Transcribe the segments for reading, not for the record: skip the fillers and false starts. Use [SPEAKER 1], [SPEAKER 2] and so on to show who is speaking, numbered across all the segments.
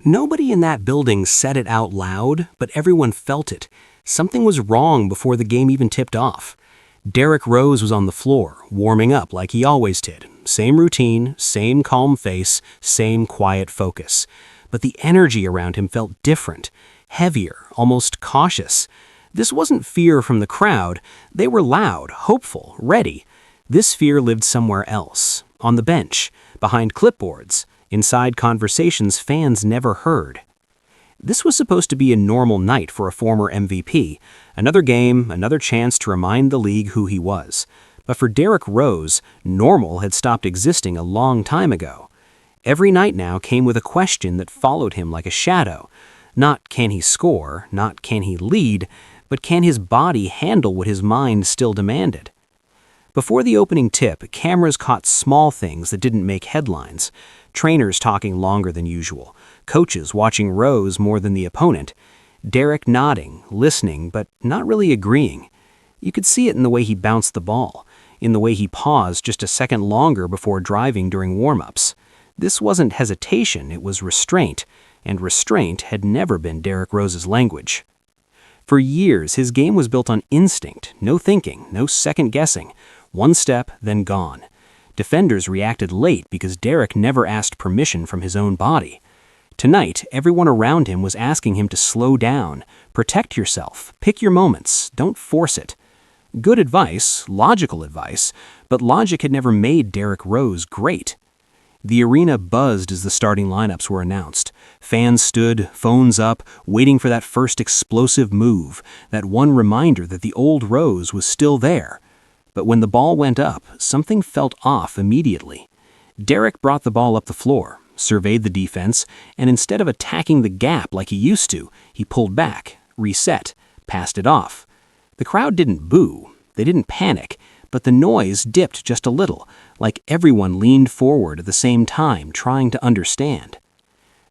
[SPEAKER 1] Nobody in that building said it out loud, but everyone felt it. Something was wrong before the game even tipped off. Derrick Rose was on the floor, warming up like he always did. Same routine, same calm face, same quiet focus. But the energy around him felt different, heavier, almost cautious. This wasn't fear from the crowd. They were loud, hopeful, ready. This fear lived somewhere else, on the bench, behind clipboards, inside conversations fans never heard. This was supposed to be a normal night for a former MVP, another game, another chance to remind the league who he was. But for Derrick Rose, normal had stopped existing a long time ago. Every night now came with a question that followed him like a shadow. Not can he score, not can he lead, but can his body handle what his mind still demanded? Before the opening tip, cameras caught small things that didn't make headlines. Trainers talking longer than usual, coaches watching Rose more than the opponent, Derrick nodding, listening, but not really agreeing. You could see it in the way he bounced the ball, in the way he paused just a second longer before driving during warm-ups. This wasn't hesitation, it was restraint, and restraint had never been Derrick Rose's language. For years, his game was built on instinct, no thinking, no second guessing. One step, then gone. Defenders reacted late because Derrick never asked permission from his own body. Tonight, everyone around him was asking him to slow down, protect yourself, pick your moments, don't force it. Good advice, logical advice, but logic had never made Derrick Rose great. The arena buzzed as the starting lineups were announced. Fans stood, phones up, waiting for that first explosive move, that one reminder that the old Rose was still there. But when the ball went up, something felt off immediately. Derrick brought the ball up the floor, surveyed the defense, and instead of attacking the gap like he used to, he pulled back, reset, passed it off. The crowd didn't boo, they didn't panic, but the noise dipped just a little, like everyone leaned forward at the same time, trying to understand.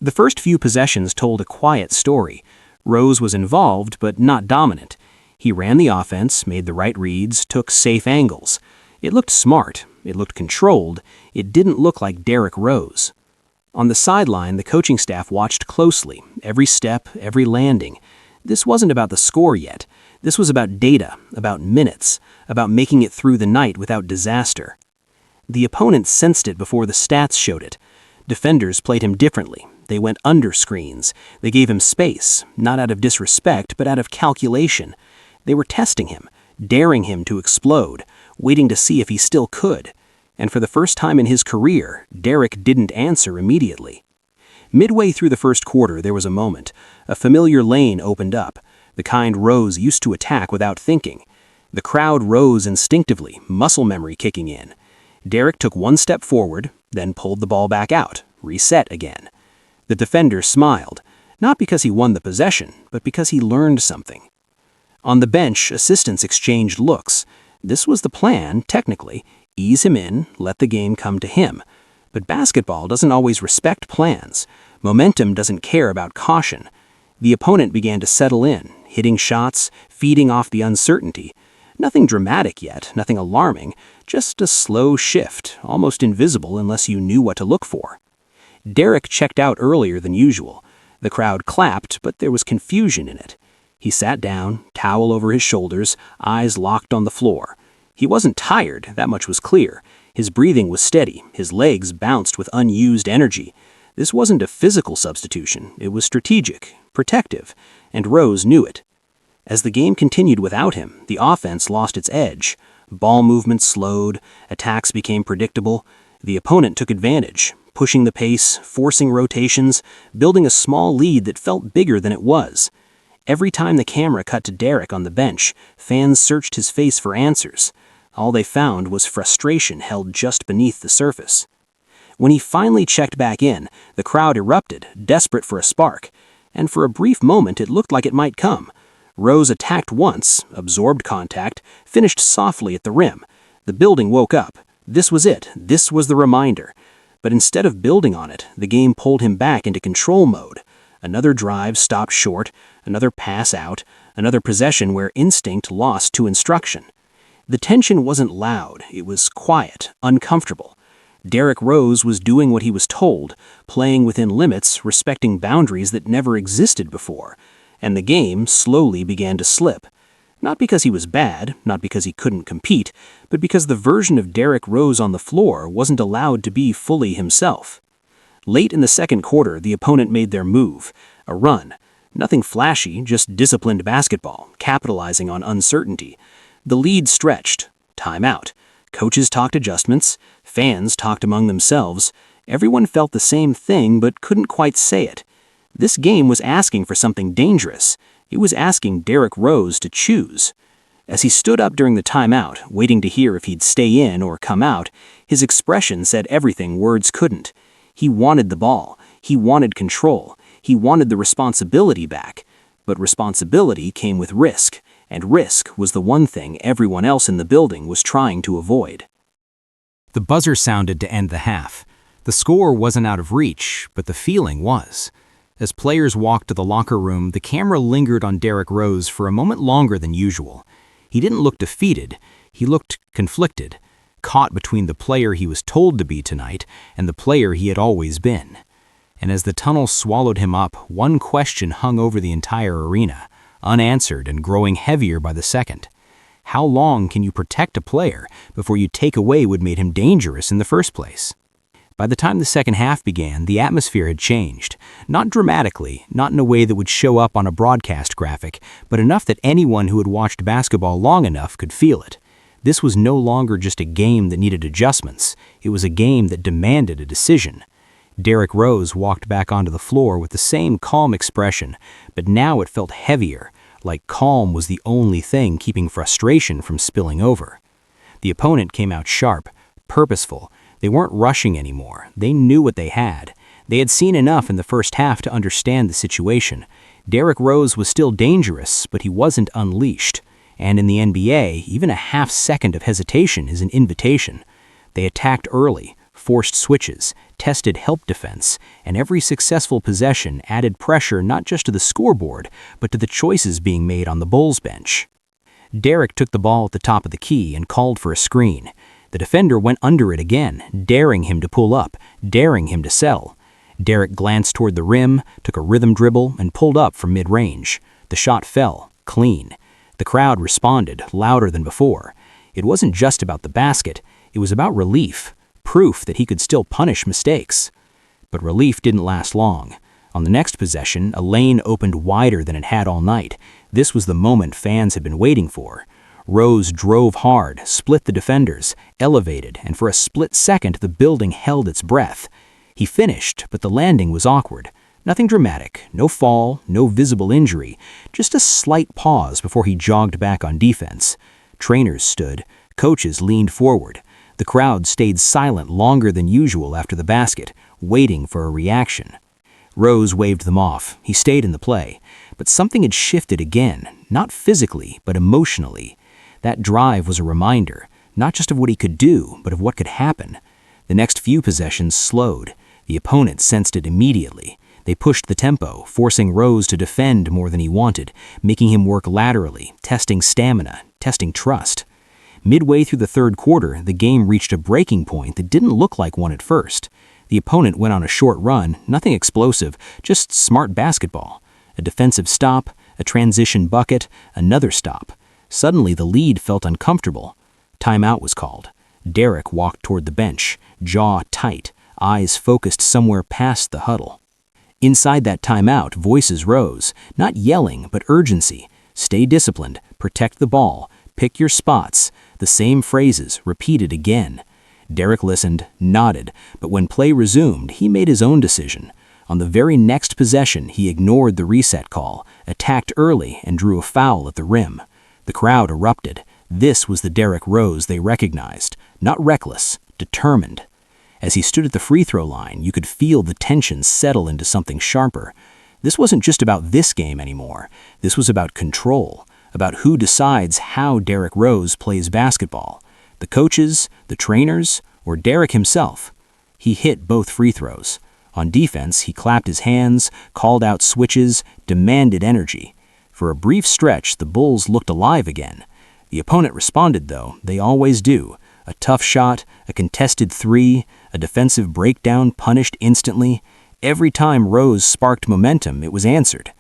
[SPEAKER 1] The first few possessions told a quiet story. Rose was involved, but not dominant. He ran the offense, made the right reads, took safe angles. It looked smart, it looked controlled, it didn't look like Derrick Rose. On the sideline, the coaching staff watched closely, every step, every landing. This wasn't about the score yet. This was about data, about minutes, about making it through the night without disaster. The opponent sensed it before the stats showed it. Defenders played him differently. They went under screens. They gave him space, not out of disrespect, but out of calculation. They were testing him, daring him to explode, waiting to see if he still could. And for the first time in his career, Derrick didn't answer immediately. Midway through the first quarter, there was a moment. A familiar lane opened up, the kind Rose used to attack without thinking. The crowd rose instinctively, muscle memory kicking in. Derrick took one step forward, then pulled the ball back out, reset again. The defender smiled, not because he won the possession, but because he learned something. On the bench, assistants exchanged looks. This was the plan, technically. Ease him in, let the game come to him. But basketball doesn't always respect plans. Momentum doesn't care about caution. The opponent began to settle in, hitting shots, feeding off the uncertainty. Nothing dramatic yet, nothing alarming, just a slow shift, almost invisible unless you knew what to look for. Derrick checked out earlier than usual. The crowd clapped, but there was confusion in it. He sat down, towel over his shoulders, eyes locked on the floor. He wasn't tired, that much was clear. His breathing was steady, his legs bounced with unused energy. This wasn't a physical substitution, it was strategic, protective, and Rose knew it. As the game continued without him, the offense lost its edge. Ball movement slowed, attacks became predictable. The opponent took advantage, pushing the pace, forcing rotations, building a small lead that felt bigger than it was. Every time the camera cut to Derrick on the bench, fans searched his face for answers. All they found was frustration held just beneath the surface. When he finally checked back in, the crowd erupted, desperate for a spark. And for a brief moment it looked like it might come. Rose attacked once, absorbed contact, finished softly at the rim. The building woke up. This was it. This was the reminder. But instead of building on it, the game pulled him back into control mode. Another drive stopped short, another pass out, another possession where instinct lost to instruction. The tension wasn't loud, it was quiet, uncomfortable. Derrick Rose was doing what he was told, playing within limits, respecting boundaries that never existed before, and the game slowly began to slip. Not because he was bad, not because he couldn't compete, but because the version of Derrick Rose on the floor wasn't allowed to be fully himself. Late in the second quarter, the opponent made their move, a run. Nothing flashy, just disciplined basketball, capitalizing on uncertainty. The lead stretched. Timeout. Coaches talked adjustments. Fans talked among themselves. Everyone felt the same thing but couldn't quite say it. This game was asking for something dangerous. It was asking Derrick Rose to choose. As he stood up during the timeout, waiting to hear if he'd stay in or come out, his expression said everything words couldn't. He wanted the ball. He wanted control. He wanted the responsibility back. But responsibility came with risk, and risk was the one thing everyone else in the building was trying to avoid.
[SPEAKER 2] The buzzer sounded to end the half. The score wasn't out of reach, but the feeling was. As players walked to the locker room, the camera lingered on Derrick Rose for a moment longer than usual. He didn't look defeated. He looked conflicted, caught between the player he was told to be tonight and the player he had always been. And as the tunnel swallowed him up, one question hung over the entire arena, unanswered and growing heavier by the second. How long can you protect a player before you take away what made him dangerous in the first place? By the time the second half began, the atmosphere had changed. Not dramatically, not in a way that would show up on a broadcast graphic, but enough that anyone who had watched basketball long enough could feel it. This was no longer just a game that needed adjustments. It was a game that demanded a decision. Derrick Rose walked back onto the floor with the same calm expression, but now it felt heavier, like calm was the only thing keeping frustration from spilling over. The opponent came out sharp, purposeful. They weren't rushing anymore. They knew what they had. They had seen enough in the first half to understand the situation. Derrick Rose was still dangerous, but he wasn't unleashed. And in the NBA, even a half second of hesitation is an invitation. They attacked early, forced switches, tested help defense, and every successful possession added pressure not just to the scoreboard, but to the choices being made on the Bulls bench. Derrick took the ball at the top of the key and called for a screen. The defender went under it again, daring him to pull up, daring him to sell. Derrick glanced toward the rim, took a rhythm dribble, and pulled up from mid-range. The shot fell, clean. The crowd responded, louder than before. It wasn't just about the basket, it was about relief, proof that he could still punish mistakes. But relief didn't last long. On the next possession, a lane opened wider than it had all night. This was the moment fans had been waiting for. Rose drove hard, split the defenders, elevated, and for a split second the building held its breath. He finished, but the landing was awkward. Nothing dramatic, no fall, no visible injury, just a slight pause before he jogged back on defense. Trainers stood, coaches leaned forward. The crowd stayed silent longer than usual after the basket, waiting for a reaction. Rose waved them off. He stayed in the play. But something had shifted again, not physically, but emotionally. That drive was a reminder, not just of what he could do, but of what could happen. The next few possessions slowed. The opponent sensed it immediately. They pushed the tempo, forcing Rose to defend more than he wanted, making him work laterally, testing stamina, testing trust. Midway through the third quarter, the game reached a breaking point that didn't look like one at first. The opponent went on a short run, nothing explosive, just smart basketball. A defensive stop, a transition bucket, another stop. Suddenly the lead felt uncomfortable. Timeout was called. Derrick walked toward the bench, jaw tight, eyes focused somewhere past the huddle. Inside that timeout, voices rose, not yelling, but urgency. Stay disciplined, protect the ball, pick your spots. The same phrases, repeated again. Derrick listened, nodded, but when play resumed, he made his own decision. On the very next possession, he ignored the reset call, attacked early, and drew a foul at the rim. The crowd erupted. This was the Derrick Rose they recognized, not reckless, determined. As he stood at the free throw line, you could feel the tension settle into something sharper. This wasn't just about this game anymore. This was about control, about who decides how Derrick Rose plays basketball. The coaches, the trainers, or Derrick himself. He hit both free throws. On defense, he clapped his hands, called out switches, demanded energy. For a brief stretch, the Bulls looked alive again. The opponent responded, though, they always do.
[SPEAKER 1] A tough shot, a contested three, a defensive breakdown punished instantly. Every time Rose sparked momentum, it was answered.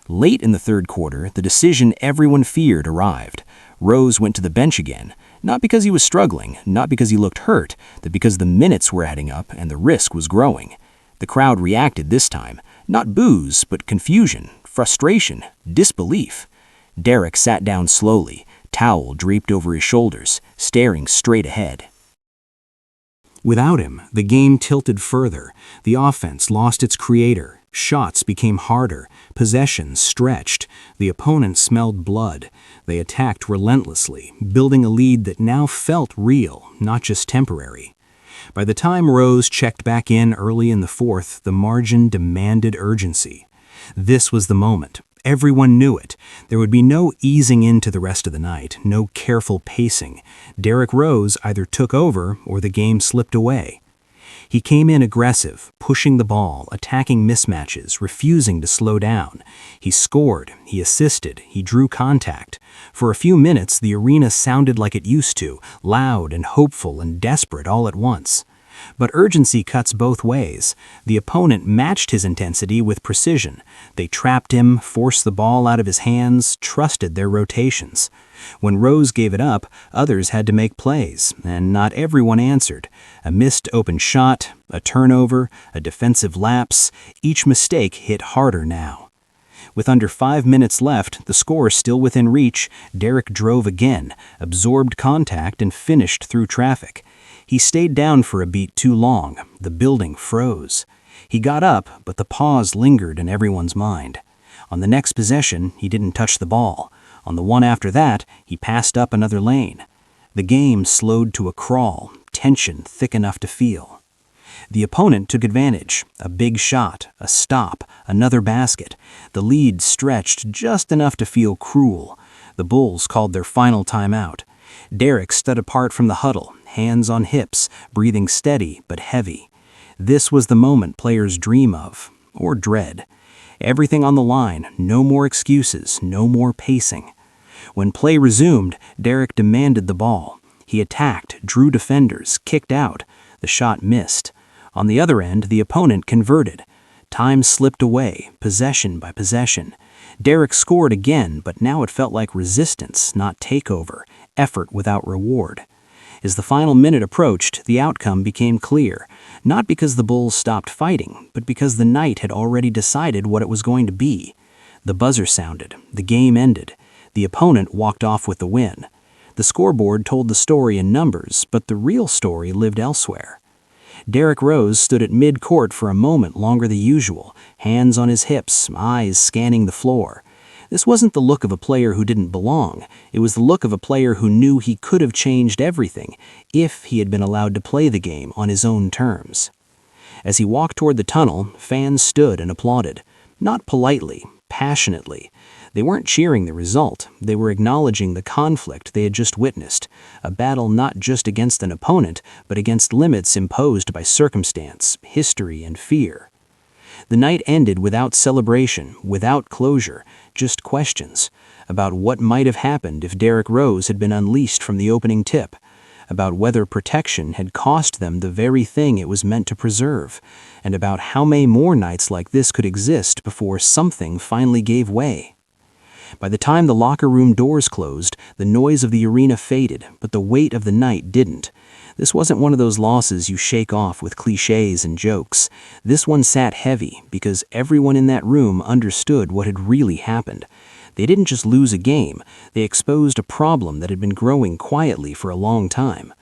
[SPEAKER 1] Late in the third quarter, the decision everyone feared arrived. Rose went to the bench again, not because he was struggling, not because he looked hurt, but because the minutes were adding up and the risk was growing. The crowd reacted this time, not boos, but confusion, frustration, disbelief. Derrick sat down slowly, towel draped over his shoulders, staring straight ahead. Without him, the game tilted further. The offense lost its creator. Shots became harder. Possessions stretched. The opponent smelled blood. They attacked relentlessly, building a lead that now felt real, not just temporary. By the time Rose checked back in early in the fourth, the margin demanded urgency. This was the moment. Everyone knew it. There would be no easing into the rest of the night, no careful pacing. Derrick Rose either took over or the game slipped away. He came in aggressive, pushing the ball, attacking mismatches, refusing to slow down. He scored, he assisted, he drew contact. For a few minutes, the arena sounded like it used to, loud and hopeful and desperate all at once. But urgency cuts both ways. The opponent matched his intensity with precision. They trapped him, forced the ball out of his hands, trusted their rotations. When Rose gave it up, others had to make plays, and not everyone answered. A missed open shot, a turnover, a defensive lapse, each mistake hit harder now. With under 5 minutes left, the score still within reach, Derrick drove again, absorbed contact and finished through traffic. He stayed down for a beat too long. The building froze. He got up, but the pause lingered in everyone's mind. On the next possession, he didn't touch the ball. On the one after that, he passed up another lane. The game slowed to a crawl, tension thick enough to feel. The opponent took advantage. A big shot, a stop, another basket. The lead stretched just enough to feel cruel. The Bulls called their final timeout. Derrick stood apart from the huddle, hands on hips, breathing steady but heavy. This was the moment players dream of, or dread. Everything on the line, no more excuses, no more pacing. When play resumed, Derrick demanded the ball. He attacked, drew defenders, kicked out. The shot missed. On the other end, the opponent converted. Time slipped away, possession by possession. Derrick scored again, but now it felt like resistance, not takeover, effort without reward. As the final minute approached, the outcome became clear, not because the Bulls stopped fighting, but because the night had already decided what it was going to be. The buzzer sounded, the game ended. The opponent walked off with the win. The scoreboard told the story in numbers, but the real story lived elsewhere. Derrick Rose stood at mid-court for a moment longer than usual, hands on his hips, eyes scanning the floor. This wasn't the look of a player who didn't belong. It was the look of a player who knew he could have changed everything if he had been allowed to play the game on his own terms. As he walked toward the tunnel, fans stood and applauded. Not politely, passionately. They weren't cheering the result. They were acknowledging the conflict they had just witnessed, a battle not just against an opponent, but against limits imposed by circumstance, history, and fear. The night ended without celebration, without closure, just questions about what might have happened if Derrick Rose had been unleashed from the opening tip, about whether protection had cost them the very thing it was meant to preserve, and about how many more nights like this could exist before something finally gave way. By the time the locker room doors closed, the noise of the arena faded, but the weight of the night didn't. This wasn't one of those losses you shake off with cliches and jokes. This one sat heavy because everyone in that room understood what had really happened. They didn't just lose a game, they exposed a problem that had been growing quietly for a long time.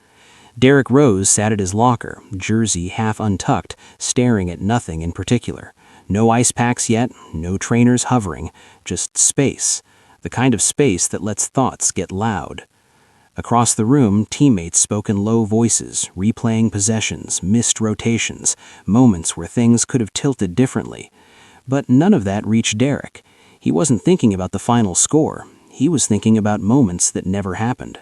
[SPEAKER 1] Derrick Rose sat at his locker, jersey half untucked, staring at nothing in particular. No ice packs yet, no trainers hovering, just space, the kind of space that lets thoughts get loud. Across the room, teammates spoke in low voices, replaying possessions, missed rotations, moments where things could have tilted differently. But none of that reached Derrick. He wasn't thinking about the final score. He was thinking about moments that never happened.